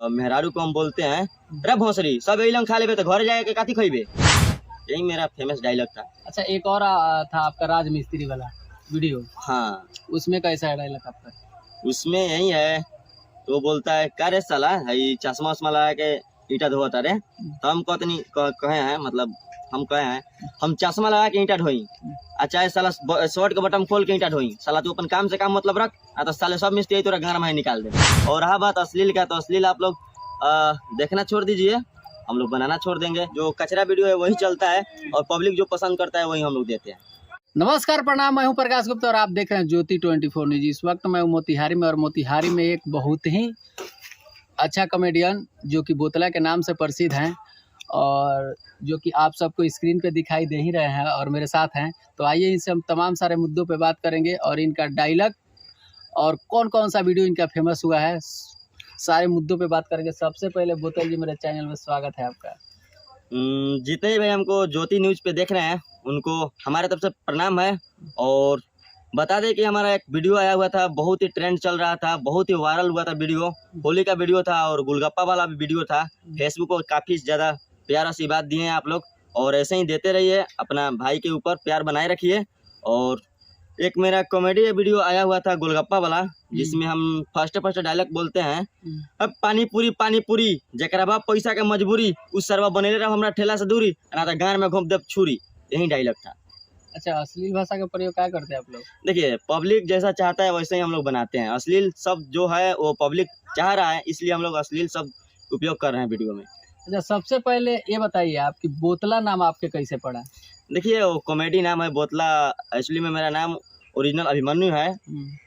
मेहरारू को हम बोलते हैं रे भोसरी सब यही लंग खा लेबे तो घर जाके काती खइबे। यही मेरा फेमस डायलॉग था। अच्छा, एक और था आपका राजमिस्त्री वाला वीडियो। हाँ, उसमें कैसा है डायलॉग आपका? उसमें यही है, तो बोलता है का रे साला हई चश्मा उश्मा लगा के ईटा धोता रे। तो हम कहते कहे हैं, मतलब हम कहे हैं हम चश्मा लगा के ईटा ढोई, चाहे साला शर्ट के बटन खोल के ईटा ढोई। साला तू अपन काम से काम मतलब रख, तो साले सब मिस्त्री तोरा घर में निकाल दे। और रहा बात अश्लील का, तो अश्लील आप लोग देखना छोड़ दीजिए, हम लोग बनाना छोड़ देंगे। जो कचरा वीडियो है वही चलता है और पब्लिक जो पसंद करता है वही हम लोग देते हैं। नमस्कार, प्रणाम, मैं हूं प्रकाश गुप्ता और आप देख रहे हैं ज्योति 24 न्यूज। इस वक्त मैं हूं मोतिहारी में और मोतिहारी में एक बहुत ही अच्छा कॉमेडियन जो कि बोतला के नाम से प्रसिद्ध हैं और जो कि आप सबको स्क्रीन पे दिखाई दे ही रहे हैं और मेरे साथ हैं। तो आइए इनसे हम तमाम सारे मुद्दों पे बात करेंगे और इनका डायलॉग और कौन कौन सा वीडियो इनका फेमस हुआ है, सारे मुद्दों पे बात करेंगे। सबसे पहले बोतल जी, मेरे चैनल में स्वागत है आपका। जितने भाई हमको ज्योति न्यूज पे देख रहे हैं उनको हमारे तरफ से प्रणाम है। और बता दें कि हमारा एक वीडियो आया हुआ था, बहुत ही ट्रेंड चल रहा था, बहुत ही वायरल हुआ था वीडियो। होली का वीडियो था और गोलगप्पा वाला भी वीडियो था। फेसबुक को काफ़ी ज़्यादा प्यार आशीर्वाद दिए हैं आप लोग, और ऐसे ही देते रहिए। अपना भाई के ऊपर प्यार बनाए रखिए। और एक मेरा कॉमेडी वीडियो आया हुआ था गोलगप्पा वाला, जिसमें हम फर्स्ट डायलॉग बोलते हैं अब पानी पूरी जरा बाप पैसा के मजबूरी, उस सरवा बनेले रहो हमरा ठेला से दूरी, ना तो गान में घोंप देव छुरी। यही डायलॉग था। अच्छा, अश्लील भाषा का प्रयोग क्या करते हैं आप लोग? देखिए, पब्लिक जैसा चाहता है वैसे ही हम लोग बनाते हैं। अश्लील शब्द जो है वो पब्लिक चाह रहा है, इसलिए हम लोग अश्लील शब्द उपयोग कर रहे हैं वीडियो में। अच्छा, सबसे पहले ये बताइए आपकी बोतला नाम आपके कैसे पड़ा? देखिए, वो कॉमेडी नाम है बोतला। एक्चुअली में मेरा नाम ओरिजिनल अभिमन्यु है,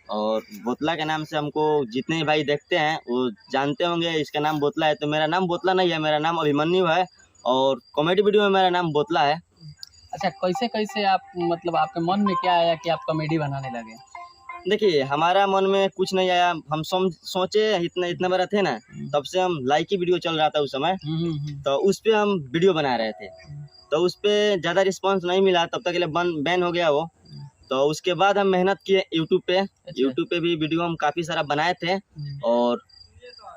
और बोतला के नाम से हमको जितने भाई देखते हैं वो जानते होंगे इसका नाम बोतला है। तो मेरा नाम बोतला नहीं है, मेरा नाम अभिमन्यु है, और कॉमेडी वीडियो में मेरा नाम बोतला है। अच्छा, कैसे कैसे आप, मतलब आपके मन में क्या आया कि आप कॉमेडी बनाने लगे? देखिए, हमारा मन में कुछ नहीं आया, हम सोचे इतना बड़ा थे ना, तब से हम लाइक की वीडियो चल रहा था उस समय, तो उस पर हम वीडियो बना रहे थे। तो उस पर ज़्यादा रिस्पांस नहीं मिला, तब तक के लिए बैन हो गया वो। तो उसके बाद हम मेहनत किए यूट्यूब पे। यूट्यूब पे भी वीडियो हम काफ़ी सारा बनाए थे, और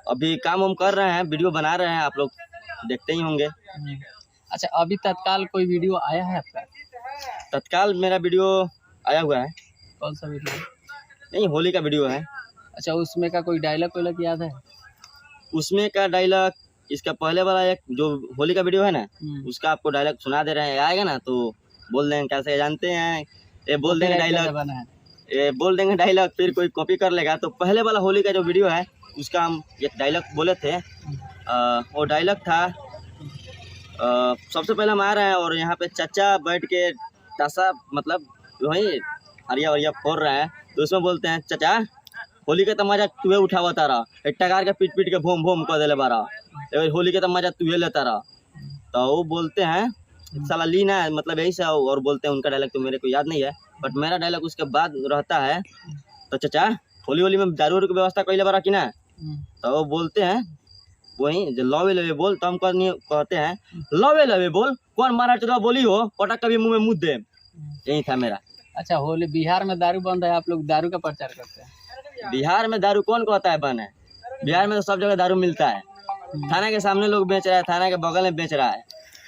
अभी काम हम कर रहे हैं, वीडियो बना रहे हैं, आप लोग देखते ही होंगे। अच्छा, अभी तत्काल कोई वीडियो आया है आपका? तत्काल मेरा वीडियो आया हुआ है। कौन सा वीडियो? नहीं, होली का वीडियो है। अच्छा, उसमें का कोई डायलॉग याद है? उसमें का डायलॉग, इसका पहले वाला एक जो होली का वीडियो है ना, उसका आपको डायलॉग सुना दे रहे हैं। आएगा ना तो बोल देंगे, कैसे जानते हैं, ये बोल देंगे डायलॉग, ये बोल देंगे डायलॉग, फिर कोई कॉपी कर लेगा। तो पहले वाला होली का जो वीडियो है उसका हम एक डायलॉग बोले थे। वो डायलॉग था, सबसे पहले हम आ रहे हैं और यहाँ पे चाचा बैठ के ताशा, मतलब वही हरिया वरिया फोड़ रहे हैं। तो उसमें बोलते हैं, चाचा होली के तो मजा तुहे उठावा तारा, टकार के पीट के भूम भूम कर देले बारा, होली के तो मजा तुहे लेता रहा। तो वो बोलते हैं साला लीना है, मतलब यही से। और बोलते हैं, उनका डायलॉग तो मेरे को याद नहीं है, बट मेरा डायलॉग उसके बाद रहता है, तो चाचा होली में दारू की व्यवस्था कैले बारा कि ना। तो वो बोलते हैं वही जो लवे लवे बोल, तो हम कहते हैं लवे लवे बोल, कौन मारा चला बोली हो, पटक कभी मुँह में मुँह दे। यही था मेरा। अच्छा, होली बिहार में दारू बंद है, आप लोग दारू का प्रचार करते हैं? बिहार में दारू कौन कहता है बंद है? बिहार में तो सब जगह दारू मिलता है। थाना के सामने लोग बेच रहा है, थाना के बगल में बेच रहा है।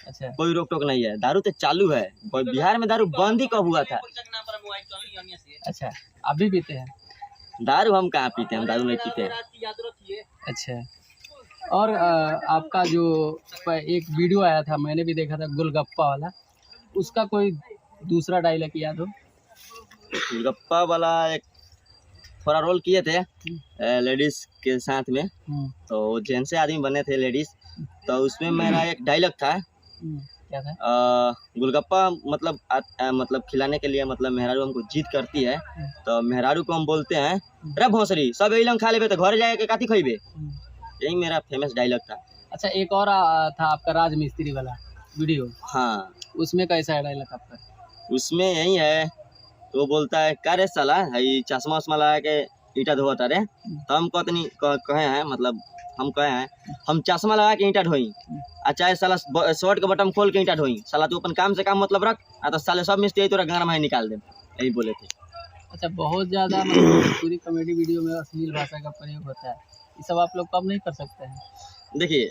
अच्छा, कोई रोक टोक नहीं है, दारू तो चालू है। बिहार में दारू बंद ही कब हुआ था? अच्छा, अभी पीते हैं दारू? हम कहाँ पीते हैं, हम दारू नहीं पीते हैं। अच्छा, और आपका जो एक वीडियो आया था, मैंने भी देखा था, गोलगप्पा वाला, उसका कोई दूसरा डायलॉग याद हो? गोलगप्पा वाला एक थोड़ा रोल किए थे लेडीज के साथ में, तो जेंट्स से आदमी बने थे लेडीज। तो उसमें मेरा एक डायलॉग था, क्या था? गोलगप्पा मतलब खिलाने के लिए, मतलब मेहरारू हमको जिद करती है, तो मेहरारू को हम बोलते हैं रे भोसरी सब यही लंग खा लेबे तो घर जाके काती खइबे। यही मेरा फेमस डायलॉग था। अच्छा, एक और था आपका राजमिस्त्री वाला वीडियो। हाँ, उसमें कैसा है डायलॉग आपका? उसमें यही है, तो बोलता है का रे साला हई चश्मा उश्मा लगा के ईटा धोता रे। तो हम कहे हैं, मतलब हम कहे हैं हम चश्मा लगा के ईटा ढोई, चाहे साला शर्ट के बटन खोल के ईटा ढोई। साला तू अपन काम से काम मतलब रख, तो साले सब मिस्त्री तोरा घर में निकाल दे। यही बोले थे। अच्छा, बहुत ज़्यादा मतलब पूरी कॉमेडी वीडियो में अश्लील भाषा का प्रयोग होता है, ये सब आप लोग कम नहीं कर सकते हैं? देखिए,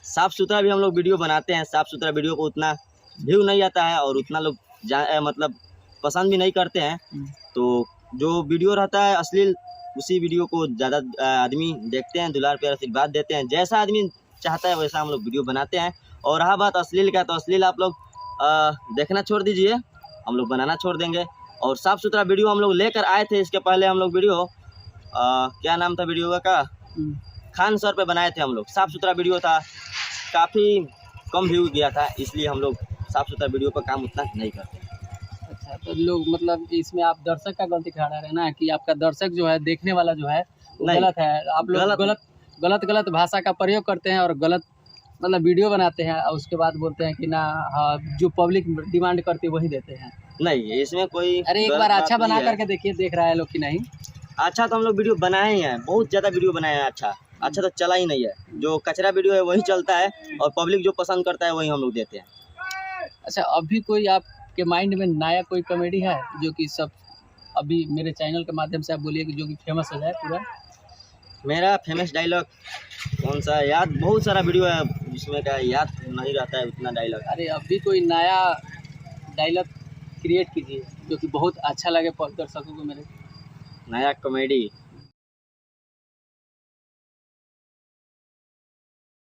साफ़ सुथरा भी हम लोग वीडियो बनाते हैं, साफ़ सुथरा वीडियो को उतना व्यू नहीं आता है और उतना लोग मतलब पसंद भी नहीं करते हैं। तो जो वीडियो रहता है अश्लील, उसी वीडियो को ज़्यादा आदमी देखते हैं, दुलार प्यार आशीर्वाद देते हैं। जैसा आदमी चाहता है वैसा हम लोग वीडियो बनाते हैं। और रहा बात अश्लील का, तो अश्लील आप लोग देखना छोड़ दीजिए, हम लोग बनाना छोड़ देंगे। और साफ़ सुथरा वीडियो हम लोग लेकर आए थे, इसके पहले हम लोग वीडियो क्या नाम था वीडियो का, खान सर पे बनाए थे हम लोग। साफ़ सुथरा वीडियो था, काफ़ी कम व्यू गया था, इसलिए हम लोग साफ़ सुथरा वीडियो पर काम उतना नहीं करते। अच्छा, तो लोग मतलब इसमें आप दर्शक का गलती खड़ा रहे ना, कि आपका दर्शक जो है, देखने वाला जो है वो नहीं, गलत है। आप लोग गलत भाषा का प्रयोग करते हैं और गलत मतलब वीडियो बनाते हैं और उसके बाद बोलते हैं कि ना, हाँ, जो पब्लिक डिमांड करती है वही देते हैं। नहीं, इसमें कोई अरे एक गलत बार बात अच्छा नहीं बना है। करके देखिए, देख रहा है लोग कि नहीं। अच्छा तो हम लोग वीडियो बनाए ही हैं, बहुत ज़्यादा वीडियो बनाए हैं। अच्छा तो चला ही नहीं है। जो कचरा वीडियो है वही चलता है और पब्लिक जो पसंद करता है वही हम लोग देते हैं। अच्छा, अभी कोई आपके माइंड में नया कोई कॉमेडी है जो कि सब अभी मेरे चैनल के माध्यम से आप बोलिए कि जो कि फेमस हो जाए पूरा? मेरा फेमस डायलॉग कौन सा, याद बहुत सारा वीडियो है जिसमें का याद नहीं रहता है उतना डायलॉग। अरे अभी कोई नया डायलॉग क्रिएट कीजिए जो कि बहुत अच्छा लगे दर्शकों को मेरे। नया कॉमेडी